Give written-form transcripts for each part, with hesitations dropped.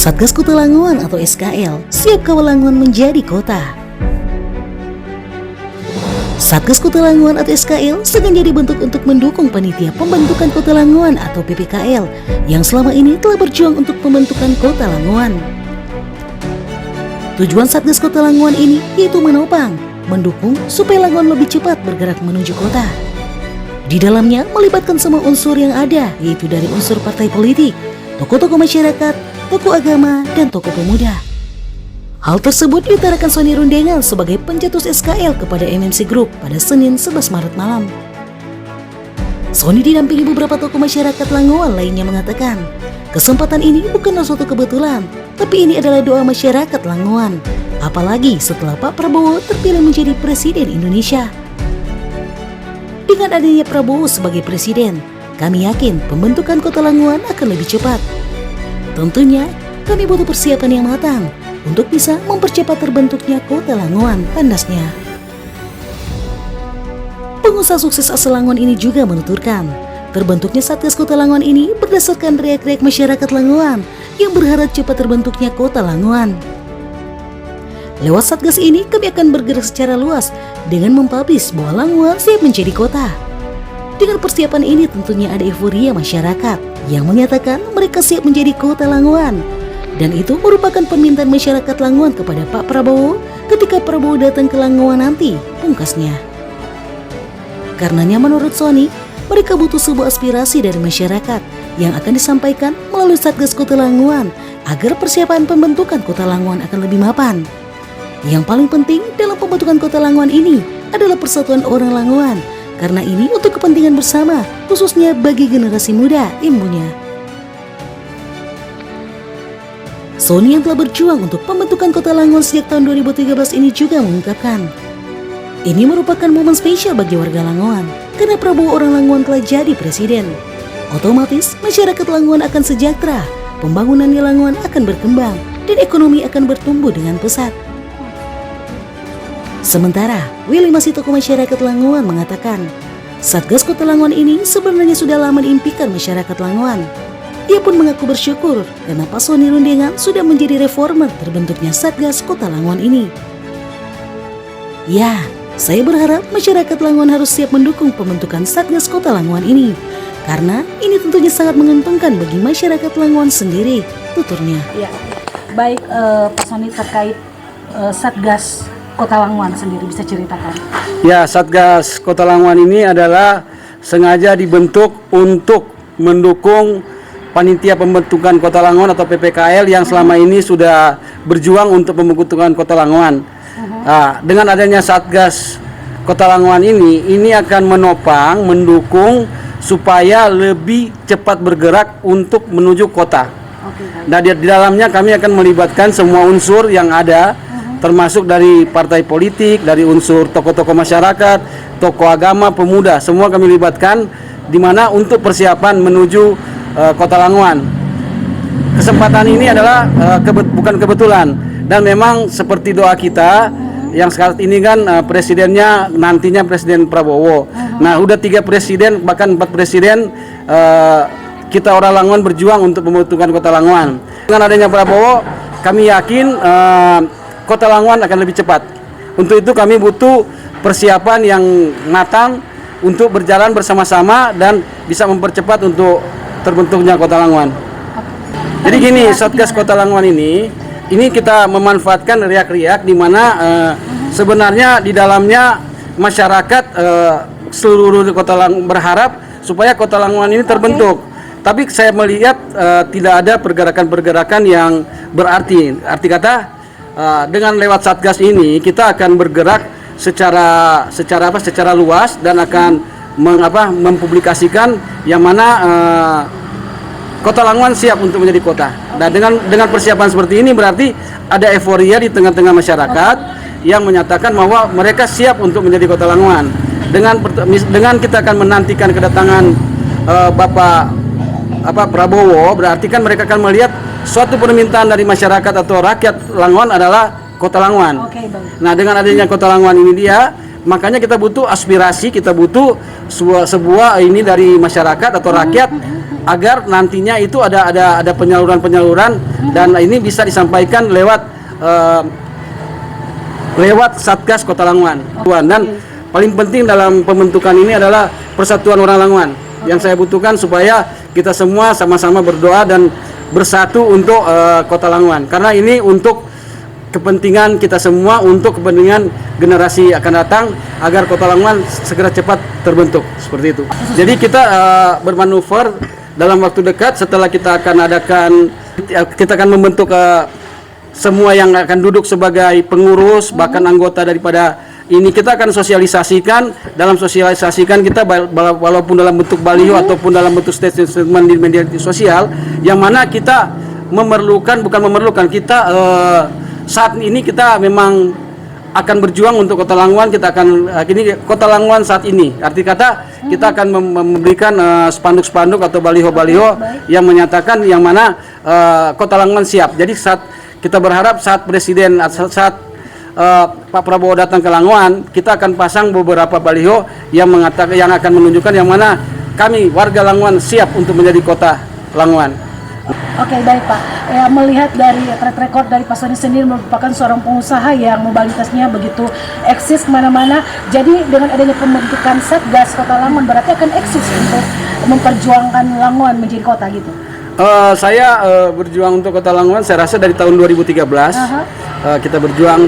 Satgas Kota Langowan atau SKL siap kawal Langowan menjadi kota. Satgas Kota Langowan atau SKL sengaja dibentuk untuk mendukung panitia pembentukan Kota Langowan atau PPKL yang selama ini telah berjuang untuk pembentukan Kota Langowan. Tujuan Satgas Kota Langowan ini yaitu menopang, mendukung supaya Langowan lebih cepat bergerak menuju kota. Di dalamnya melibatkan semua unsur yang ada, yaitu dari unsur partai politik, tokoh-tokoh masyarakat, tokoh agama, dan tokoh pemuda. Hal tersebut diutarakan Sony Rundengal sebagai pencetus SKL kepada MMC Group pada Senin 11 Maret malam. Sony didampingi beberapa tokoh masyarakat Langowan lainnya mengatakan, kesempatan ini bukanlah suatu kebetulan, tapi ini adalah doa masyarakat Langowan, apalagi setelah Pak Prabowo terpilih menjadi Presiden Indonesia. Dengan adanya Prabowo sebagai Presiden, kami yakin pembentukan Kota Langowan akan lebih cepat. Tentunya, kami butuh persiapan yang matang untuk bisa mempercepat terbentuknya Kota Langowan, tandasnya. Pengusaha sukses asal Langowan ini juga menuturkan, terbentuknya Satgas Kota Langowan ini berdasarkan riak-riak masyarakat Langowan yang berharap cepat terbentuknya Kota Langowan. Lewat Satgas ini, kami akan bergerak secara luas dengan mempublish bahwa Langowan siap menjadi kota. Dengan persiapan ini tentunya ada euforia masyarakat yang menyatakan mereka siap menjadi Kota Langowan. Dan itu merupakan permintaan masyarakat Langowan kepada Pak Prabowo ketika Prabowo datang ke Langowan nanti, pungkasnya. Karenanya menurut Sony, mereka butuh sebuah aspirasi dari masyarakat yang akan disampaikan melalui Satgas Kota Langowan agar persiapan pembentukan Kota Langowan akan lebih mapan. Yang paling penting dalam pembentukan Kota Langowan ini adalah persatuan orang Langowan, karena ini untuk kepentingan bersama, khususnya bagi generasi muda, imbunya. Sony yang telah berjuang untuk pembentukan Kota Langowan sejak tahun 2013 ini juga mengungkapkan, ini merupakan momen spesial bagi warga Langowan, karena Prabowo orang Langowan telah jadi presiden. Otomatis masyarakat Langowan akan sejahtera, pembangunan di Langowan akan berkembang, dan ekonomi akan bertumbuh dengan pesat. Sementara, Willy masih tokoh masyarakat Langowan mengatakan, Satgas Kota Langowan ini sebenarnya sudah lama diimpikan masyarakat Langowan. Ia pun mengaku bersyukur karena Pak Sony Rundengal sudah menjadi reformer terbentuknya Satgas Kota Langowan ini. Ya, saya berharap masyarakat Langowan harus siap mendukung pembentukan Satgas Kota Langowan ini, karena ini tentunya sangat menguntungkan bagi masyarakat Langowan sendiri, tuturnya. Ya, baik Pak Sony terkait Satgas Kota Langowan sendiri bisa ceritakan? Ya, Satgas Kota Langowan ini adalah sengaja dibentuk untuk mendukung panitia pembentukan Kota Langowan atau PPKL yang selama ini sudah berjuang untuk pembentukan Kota Langowan. Nah, dengan adanya Satgas Kota Langowan ini akan menopang, mendukung supaya lebih cepat bergerak untuk menuju kota. Nah, di dalamnya kami akan melibatkan semua unsur yang ada, termasuk dari partai politik, dari unsur tokoh-tokoh masyarakat, tokoh agama, pemuda, semua kami libatkan di mana untuk persiapan menuju Kota Langowan. Kesempatan ini adalah bukan kebetulan, dan memang seperti doa kita yang saat ini kan presidennya nantinya Presiden Prabowo. Nah, udah 3 presiden bahkan 4 presiden kita orang Langowan berjuang untuk pembentukan Kota Langowan. Dengan adanya Prabowo, kami yakin Kota Langowan akan lebih cepat. Untuk itu kami butuh persiapan yang matang untuk berjalan bersama-sama dan bisa mempercepat untuk terbentuknya Kota Langowan. Jadi gini, Satgas Kota Langowan ini kita memanfaatkan riak-riak di mana sebenarnya di dalamnya masyarakat seluruh Kota Langowan berharap supaya Kota Langowan ini terbentuk. Tapi saya melihat tidak ada pergerakan-pergerakan yang berarti. Arti kata dengan lewat Satgas ini kita akan bergerak secara luas dan akan mempublikasikan yang mana Kota Langowan siap untuk menjadi kota. Nah, dengan persiapan seperti ini berarti ada euforia di tengah-tengah masyarakat yang menyatakan bahwa mereka siap untuk menjadi Kota Langowan. Dengan kita akan menantikan kedatangan Bapak Prabowo, berarti kan mereka akan melihat suatu permintaan dari masyarakat atau rakyat Langowan adalah Kota Langowan. Nah, dengan adanya Kota Langowan ini Makanya kita butuh aspirasi, kita butuh sebuah ini dari masyarakat atau rakyat agar nantinya itu ada penyaluran dan ini bisa disampaikan lewat Satgas Kota Lamongan. Dan paling penting dalam pembentukan ini adalah persatuan orang Lamongan. Yang saya butuhkan supaya kita semua sama-sama berdoa dan bersatu untuk Kota Lamongan. Karena ini untuk kepentingan kita semua, untuk kepentingan generasi akan datang agar Kota Lamongan segera cepat terbentuk seperti itu. Jadi kita bermanuver dalam waktu dekat setelah kita akan membentuk semua yang akan duduk sebagai pengurus bahkan anggota daripada ini, kita akan sosialisasikan. Dalam sosialisasikan kita walaupun dalam bentuk baliho ataupun dalam bentuk statement di media sosial, yang mana kita kita saat ini kita memang akan berjuang untuk Kota Lamongan. Kita akan ini Kota Lamongan saat ini. Arti kata kita akan memberikan spanduk-spanduk atau baliho-baliho yang menyatakan yang mana Kota Lamongan siap. Jadi saat kita berharap saat Pak Prabowo datang ke Lamongan, kita akan pasang beberapa baliho yang akan menunjukkan yang mana kami warga Lamongan siap untuk menjadi Kota Lamongan. Oke, baik Pak. Melihat dari track record dari Pak Sony sendiri merupakan seorang pengusaha yang mobilitasnya begitu eksis kemana-mana. Jadi dengan adanya pembentukan Satgas Kota Lamongan berarti akan eksis untuk memperjuangkan Lamongan menjadi kota gitu. Saya berjuang untuk Kota Lamongan saya rasa dari tahun 2013. Kita berjuang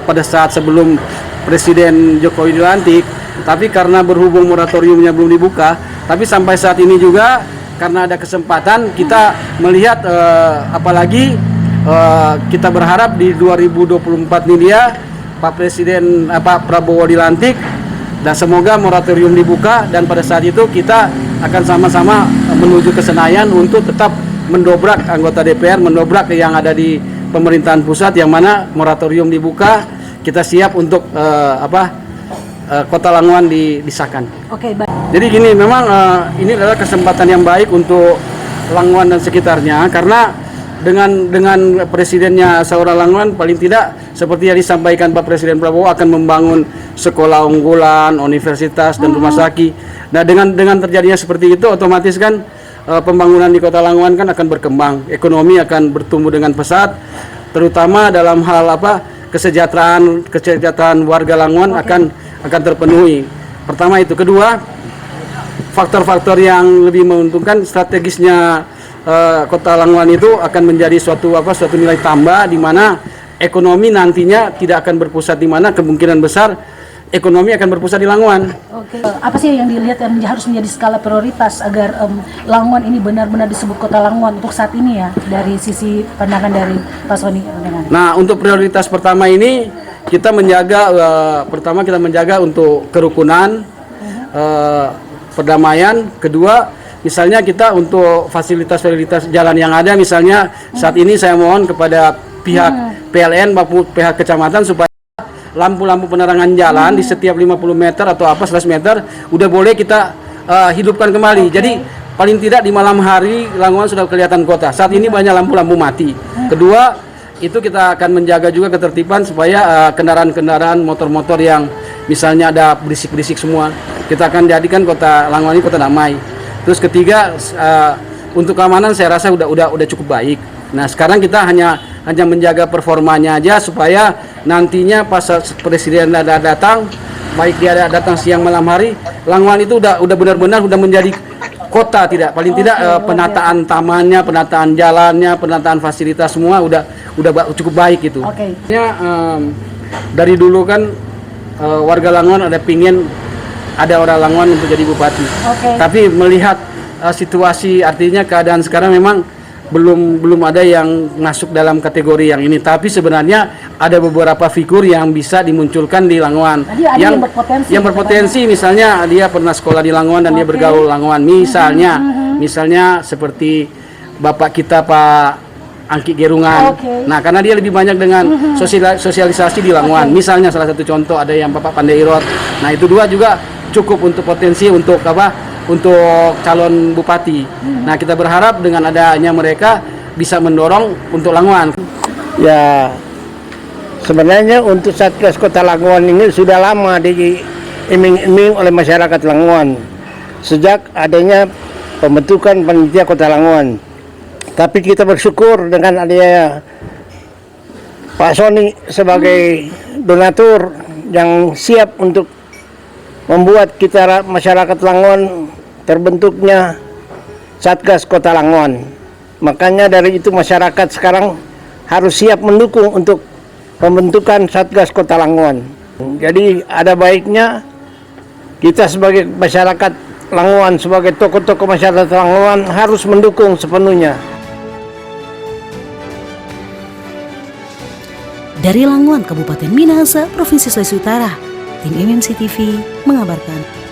pada saat sebelum Presiden Jokowi dilantik. Tapi karena berhubung moratoriumnya belum dibuka, tapi sampai saat ini juga karena ada kesempatan kita melihat apalagi kita berharap di 2024 ini dia Pak Prabowo dilantik dan semoga moratorium dibuka dan pada saat itu kita akan sama-sama menuju ke Senayan untuk tetap mendobrak anggota DPR, mendobrak yang ada di pemerintahan pusat yang mana moratorium dibuka, kita siap untuk Kota Lamongan disahkan. Oke, baik. Jadi gini, memang ini adalah kesempatan yang baik untuk Lamongan dan sekitarnya karena dengan presidennya seorang Lamongan paling tidak seperti yang disampaikan Pak Presiden Prabowo akan membangun sekolah unggulan, universitas dan rumah sakit. Nah, dengan terjadinya seperti itu otomatis kan pembangunan di Kota Lamongan kan akan berkembang, ekonomi akan bertumbuh dengan pesat, terutama dalam hal kesejahteraan warga Lamongan akan terpenuhi. Pertama itu, kedua faktor-faktor yang lebih menguntungkan strategisnya Kota Lamongan itu akan menjadi suatu nilai tambah di mana ekonomi nantinya tidak akan berpusat di mana kemungkinan besar ekonomi akan berpusat di Lamongan. Oke. Apa sih yang dilihat yang harus menjadi skala prioritas agar Lamongan ini benar-benar disebut Kota Lamongan untuk saat ini ya dari sisi pandangan dari Pak Sony? Nah, untuk prioritas pertama ini kita menjaga untuk kerukunan, perdamaian. Kedua, misalnya kita untuk fasilitas jalan yang ada, misalnya saat ini saya mohon kepada pihak PLN maupun pihak kecamatan supaya lampu-lampu penerangan jalan di setiap 50 meter atau 100 meter udah boleh kita hidupkan kembali. Jadi paling tidak di malam hari Lamongan sudah kelihatan kota. Saat ini banyak lampu-lampu mati. Kedua, itu kita akan menjaga juga ketertiban supaya kendaraan-kendaraan motor-motor yang misalnya ada berisik-berisik semua, kita akan jadikan Kota Lamongan ini kota damai. Terus ketiga, untuk keamanan saya rasa udah cukup baik. Nah, sekarang kita hanya menjaga performanya aja supaya nantinya pas presiden ada datang, baik dia datang siang malam hari, Lamongan itu udah benar-benar udah menjadi kota, paling tidak penataan tamannya, penataan jalannya, penataan fasilitas semua udah cukup baik itu. Dari dulu kan warga Lamongan pingin ada orang Lamongan untuk jadi bupati. Tapi melihat situasi, artinya keadaan sekarang memang belum ada yang masuk dalam kategori yang ini. Tapi sebenarnya ada beberapa figur yang bisa dimunculkan di Lamongan yang berpotensi. Misalnya dia pernah sekolah di Lamongan dan dia bergaul Lamongan. Misalnya seperti bapak kita Pak Angki Gerungan. Nah, karena dia lebih banyak dengan sosialisasi di Lamongan. Misalnya salah satu contoh ada yang Bapak Pandai Irot. Nah, itu dua juga cukup untuk potensi untuk calon bupati. Nah, kita berharap dengan adanya mereka bisa mendorong untuk Lamongan. Ya, Sebenarnya untuk Satgas Kota Lamongan ini sudah lama diiming-iming oleh masyarakat Lamongan sejak adanya pembentukan panitia Kota Lamongan. Tapi kita bersyukur dengan adanya Pak Sony sebagai donatur yang siap untuk membuat kita masyarakat Lamongan terbentuknya Satgas Kota Lamongan. Makanya dari itu masyarakat sekarang harus siap mendukung untuk pembentukan Satgas Kota Lamongan. Jadi ada baiknya kita sebagai masyarakat Lamongan, sebagai tokoh-tokoh masyarakat Lamongan harus mendukung sepenuhnya. Dari Lamongan, Kabupaten Minahasa, Provinsi Sulawesi Utara, tim MMC TV mengabarkan.